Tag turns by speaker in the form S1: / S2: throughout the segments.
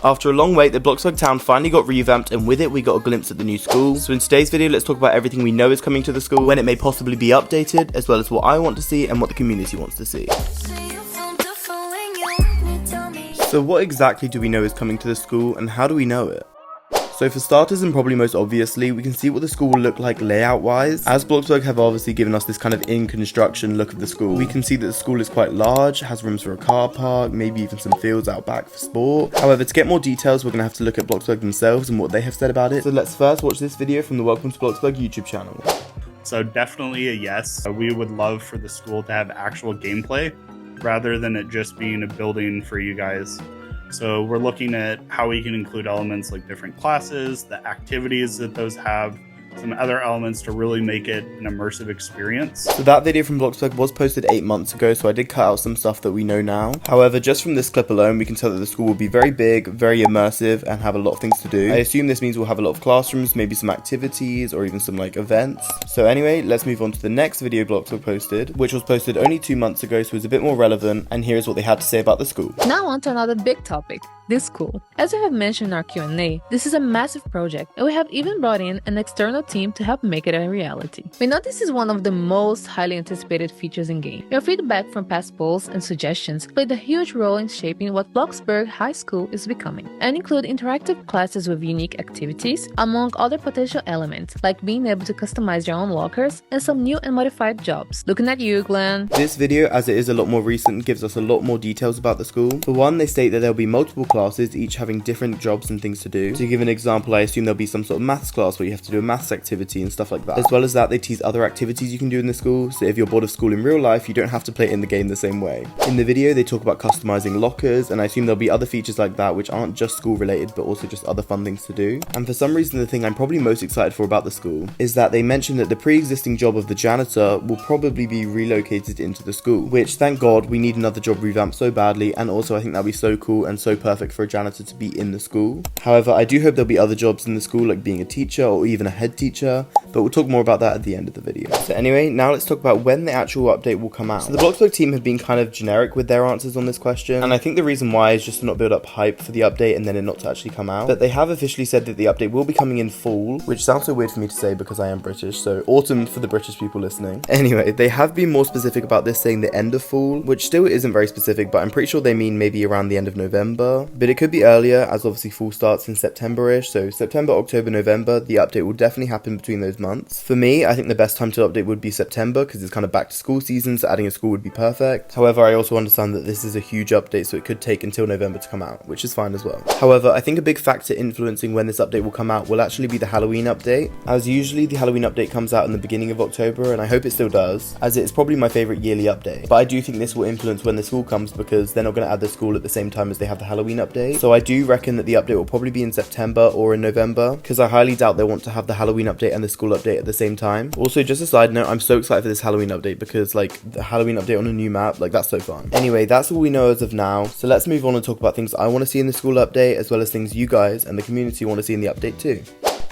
S1: After a long wait, the BLOXBURG town finally got revamped, and with it we got a glimpse at the new school. So in today's video, let's talk about everything we know is coming to the school, when it may possibly be updated, as well as what I want to see and what the community wants to see. So what exactly do we know is coming to the school, and how do we know it? So for starters, and probably most obviously, we can see what the school will look like layout wise. As BLOXBURG have obviously given us this kind of in construction look of the school, we can see that the school is quite large, has rooms for a car park, maybe even some fields out back for sport. However, to get more details, we're going to have to look at BLOXBURG themselves and what they have said about it. So let's first watch this video from the Welcome to BLOXBURG YouTube channel.
S2: So definitely a yes. We would love for the school to have actual gameplay rather than it just being a building for you guys. So we're looking at how we can include elements like different classes, the activities that those have, some other elements to really make it an immersive experience.
S1: So that video from BLOXBURG was posted 8 months ago, so I did cut out some stuff that we know now. However, just from this clip alone, we can tell that the school will be very big, very immersive, and have a lot of things to do. I assume this means we'll have a lot of classrooms, maybe some activities, or even some like events. So anyway, let's move on to the next video BLOXBURG posted, which was posted only 2 months ago, so it's a bit more relevant, and here's what they had to say about the school.
S3: Now on to another big topic, this school. As we have mentioned in our Q&A, this is a massive project, and we have even brought in an external team to help make it a reality. We know this is one of the most highly anticipated features in game. Your feedback from past polls and suggestions played a huge role in shaping what BLOXBURG High School is becoming, and include interactive classes with unique activities, among other potential elements, like being able to customize your own lockers and some new and modified jobs. Looking at you, Glenn.
S1: This video, as it is a lot more recent, gives us a lot more details about the school. For one, they state that there will be multiple classes, each having different jobs and things to do. To give an example, I assume there'll be some sort of maths class where you have to do a maths activity and stuff like that. As well as that, they tease other activities you can do in the school, so if you're bored of school in real life, you don't have to play it in the game the same way. In the video, they talk about customizing lockers, and I assume there'll be other features like that which aren't just school related, but also just other fun things to do. And for some reason, the thing I'm probably most excited for about the school is that they mentioned that the pre-existing job of the janitor will probably be relocated into the school, which thank God, we need another job revamped so badly, and also I think that'll be so cool and so perfect for a janitor to be in the school. However, I do hope there'll be other jobs in the school, like being a teacher or even a head teacher, but we'll talk more about that at the end of the video. So anyway, now let's talk about when the actual update will come out. So the BLOXBURG team have been kind of generic with their answers on this question, and I think the reason why is just to not build up hype for the update and then it not to actually come out. But they have officially said that the update will be coming in fall, which sounds so weird for me to say because I am British, so autumn for the British people listening. Anyway, they have been more specific about this, saying the end of fall, which still isn't very specific, but I'm pretty sure they mean maybe around the end of November. But it could be earlier, as obviously fall starts in September-ish, so September, October, November, the update will definitely happen between those months. For me, I think the best time to update would be September, because it's kind of back to school season, so adding a school would be perfect. However, I also understand that this is a huge update, so it could take until November to come out, which is fine as well. However, I think a big factor influencing when this update will come out will actually be the Halloween update, as usually the Halloween update comes out in the beginning of October, and I hope it still does, as it's probably my favourite yearly update. But I do think this will influence when the school comes, because they're not going to add the school at the same time as they have the Halloween update. So I do reckon that the update will probably be in September or in November, because I highly doubt they'll want to have the Halloween update and the school update at the same time. Also, just a side note, I'm so excited for this Halloween update, because like the Halloween update on a new map, like that's so fun. Anyway, that's all we know as of now, so let's move on and talk about things I want to see in the school update, as well as things you guys and the community want to see in the update too.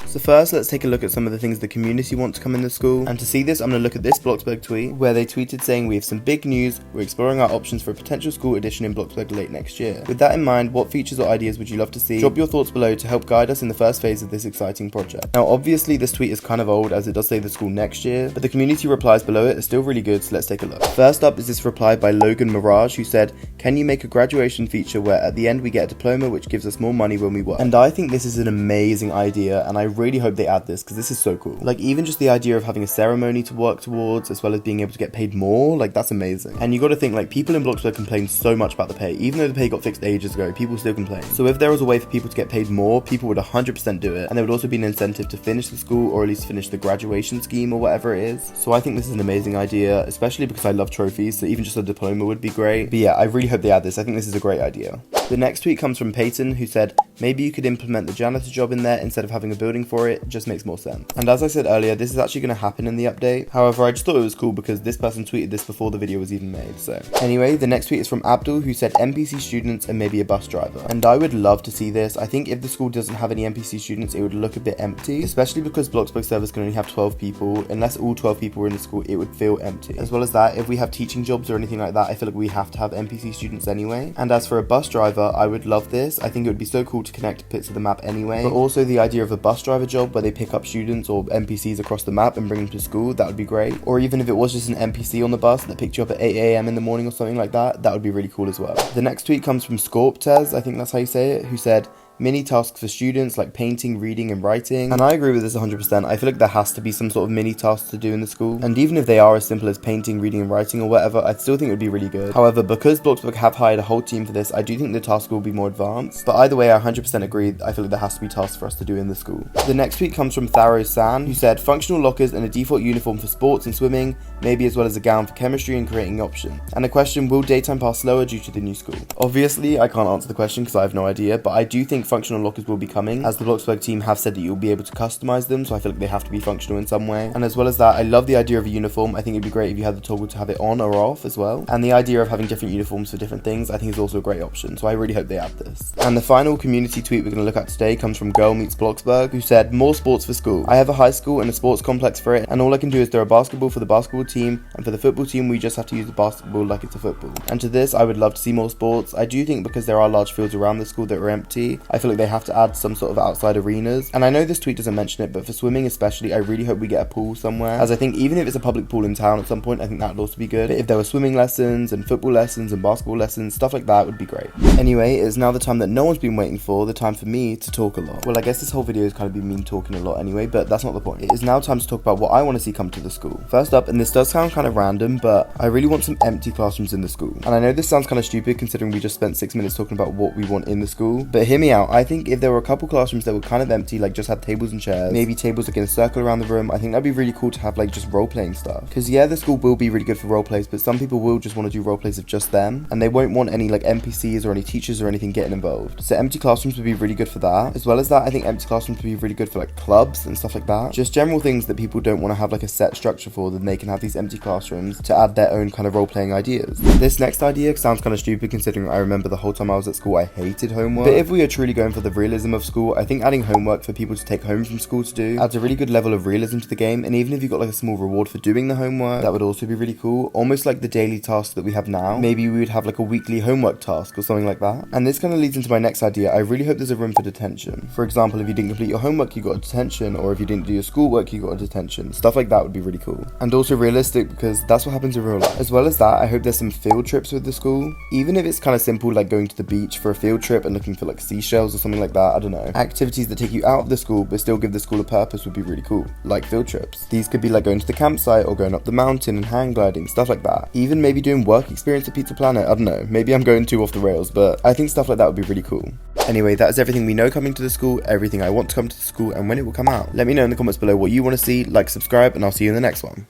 S1: So first, let's take a look at some of the things the community want to come in the school, and to see this, I'm going to look at this BLOXBURG tweet, where they tweeted saying, "We have some big news, we're exploring our options for a potential school edition in BLOXBURG late next year. With that in mind, what features or ideas would you love to see? Drop your thoughts below to help guide us in the first phase of this exciting project." Now obviously this tweet is kind of old, as it does say the school next year, but the community replies below it are still really good, so let's take a look. First up is this reply by Logan Mirage, who said, "Can you make a graduation feature where at the end we get a diploma which gives us more money when we work?" And I think this is an amazing idea, and I really hope they add this, because this is so cool. Like, even just the idea of having a ceremony to work towards, as well as being able to get paid more, like that's amazing. And you got to think, like, people in BLOXBURG complain so much about the pay. Even though the pay got fixed ages ago, people still complain. So if there was a way for people to get paid more, people would 100% do it, and there would also be an incentive to finish the school, or at least finish the graduation scheme or whatever it is. So I think this is an amazing idea, especially because I love trophies, so even just a diploma would be great. But yeah, I really hope they add this. I think this is a great idea. The next tweet comes from Peyton, who said, "Maybe you could implement the janitor job in there instead of having a building for it, just makes more sense." And as I said earlier, this is actually going to happen in the update. However, I just thought it was cool because this person tweeted this before the video was even made, so. Anyway, the next tweet is from Abdul, who said NPC students and maybe a bus driver. And I would love to see this. I think if the school doesn't have any NPC students, it would look a bit empty, especially because BLOXBURG servers can only have 12 people. Unless all 12 people were in the school, it would feel empty. As well as that, if we have teaching jobs or anything like that, I feel like we have to have NPC students anyway. And as for a bus driver, driver, I would love this. I think it would be so cool to connect bits of the map anyway. But also the idea of a bus driver job where they pick up students or NPCs across the map and bring them to school, that would be great. Or even if it was just an NPC on the bus that picked you up at 8 AM in the morning or something like that, that would be really cool as well. The next tweet comes from Scorptez, I think that's how you say it, who said, mini tasks for students like painting, reading and writing. And I agree with this 100%. I feel like there has to be some sort of mini tasks to do in the school. And even if they are as simple as painting, reading and writing or whatever, I still think it would be really good. However, because Bloxburg have hired a whole team for this, I do think the task will be more advanced. But either way, I 100% agree. I feel like there has to be tasks for us to do in the school. The next tweet comes from Tharo San, who said, functional lockers and a default uniform for sports and swimming, maybe as well as a gown for chemistry and creating option. And a question, will daytime pass slower due to the new school? Obviously, I can't answer the question because I have no idea, but I do think functional lockers will be coming, as the Bloxburg team have said that you'll be able to customize them, so I feel like they have to be functional in some way. And as well as that, I love the idea of a uniform. I think it'd be great if you had the toggle to have it on or off as well. And the idea of having different uniforms for different things, I think is also a great option, so I really hope they add this. And the final community tweet we're going to look at today comes from Girl Meets Bloxburg, who said, more sports for school. I have a high school and a sports complex for it, and all I can do is throw a basketball for the basketball team, and for the football team we just have to use the basketball like it's a football. And to this, I would love to see more sports. I do think because there are large fields around the school that are empty, I feel like they have to add some sort of outside arenas. And I know this tweet doesn't mention it, but for swimming especially, I really hope we get a pool somewhere, as I think even if it's a public pool in town at some point, I think that would also be good. But if there were swimming lessons and football lessons and basketball lessons, stuff like that would be great. Anyway, it's now the time that no one's been waiting for, the time for me to talk a lot. Well, I guess this whole video has kind of been me talking a lot anyway, but that's not the point. It is now time to talk about what I want to see come to the school. First up, and this does sound kind of random, but I really want some empty classrooms in the school. And I know this sounds kind of stupid considering we just spent 6 minutes talking about what we want in the school, but hear me out. I think if there were a couple classrooms that were kind of empty, like just had tables and chairs, maybe tables like in a circle around the room, I think that'd be really cool to have like just role-playing stuff. Because yeah, the school will be really good for role plays, but some people will just want to do role plays of just them, and they won't want any like NPCs or any teachers or anything getting involved. So empty classrooms would be really good for that. As well as that, I think empty classrooms would be really good for like clubs and stuff like that. Just general things that people don't want to have like a set structure for, then they can have these empty classrooms to add their own kind of role-playing ideas. This next idea sounds kind of stupid considering I remember the whole time I was at school I hated homework. But if we are truly going for the realism of school, I think adding homework for people to take home from school to do adds a really good level of realism to the game. And even if you got like a small reward for doing the homework, that would also be really cool. Almost like the daily tasks that we have now. Maybe we would have like a weekly homework task or something like that. And this kind of leads into my next idea. I really hope there's a room for detention. For example, if you didn't complete your homework, you got a detention, or if you didn't do your schoolwork, you got a detention. Stuff like that would be really cool. And also realistic, because that's what happens in real life. As well as that, I hope there's some field trips with the school. Even if it's kind of simple, like going to the beach for a field trip and looking for like seashells or something like that, I don't know. Activities that take you out of the school but still give the school a purpose would be really cool, like field trips. These could be like going to the campsite or going up the mountain and hang gliding, stuff like that. Even maybe doing work experience at Pizza Planet, I don't know. Maybe I'm going too off the rails, but I think stuff like that would be really cool. Anyway, that is everything we know coming to the school, everything I want to come to the school, and when it will come out. Let me know in the comments below what you want to see, like, subscribe, and I'll see you in the next one.